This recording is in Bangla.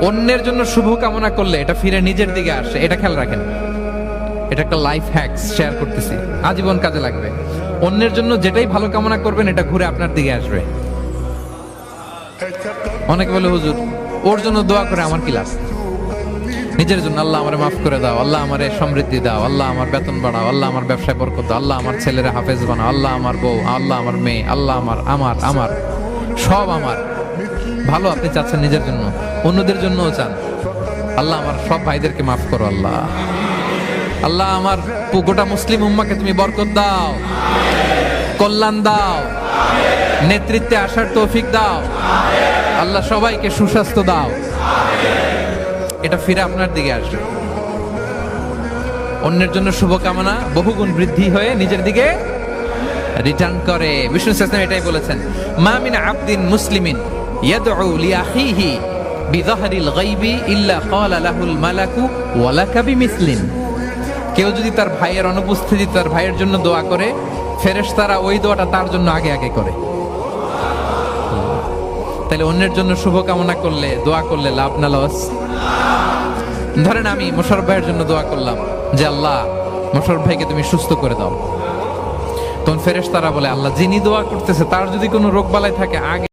অন্যের জন্য শুভ কামনা করলে এটা ফিরে নিজের দিকে আসে, এটা খেয়াল রাখেন। এটা একটা লাইফ হ্যাকস শেয়ার করতেছি, আজীবন কাজে লাগবে। অন্যের জন্য যেটাই ভালো কামনা করবেন এটা ঘুরে আপনার দিকে আসবে। অনেকে বলে হুজুর ওর জন্য দোয়া করে আমার কি লাভ? নিজের জন্য আল্লাহ আমারে মাফ করে দাও, আল্লাহ আমারে সমৃদ্ধি দাও, আল্লাহ আমার বেতন বাড়াও, আল্লাহ আমার ব্যবসায় বরকত দাও, আল্লাহ আমার ছেলেরা হাফেজ বানাও, আল্লাহ আমার বউ, আল্লাহ আমার মেয়ে, আল্লাহ আমার আমার আমার সব আমার ভালো আপনি চাচ্ছেন নিজের জন্য, অন্যদের জন্যও চান। আল্লাহ আমার সব ভাইদেরকে মাফ করো, আল্লাহ আল্লাহ আমার গোটা মুসলিম উম্মাকে তুমি বরকত দাও, কল্যাণ দাও, নেতৃত্বে আসার তৌফিক দাও, আল্লাহ সবাইকে সুস্বাস্থ্য দাও। এটা ফিরে আপনার দিকে আসবে। অন্যের জন্য শুভকামনা বহুগুণ বৃদ্ধি হয়ে নিজের দিকে রিটার্ন করে। বিষ্ণু সাল্লাল্লাহু এটাই বলেছেন, মা মিন আবদিন মুসলিমিন ইয়াদউ লিআখিহি বিযাহরিল গায়বি ইল্লা ক্বালা লাহুল মালাকু ওয়া লাকা বিমিসলিন। কেউ যদি তার ভাইয়ের অনুপস্থিতি তার ভাইয়ের জন্য দোয়া করে, ফেরেশতারা ওই দোয়াটা তার জন্য আগে আগে করে। তাহলে অন্যের জন্য শুভকামনা করলে, দোয়া করলে লাভ না লস? ধরেন আমি মোশাররফ ভাইয়ের জন্য দোয়া করলাম যে আল্লাহ মোশাররফ ভাইকে তুমি সুস্থ করে দাও, তখন ফেরেশতারা বলে আল্লাহ যিনি দোয়া করতেছে তার যদি কোনো রোগ বালাই থাকে আগে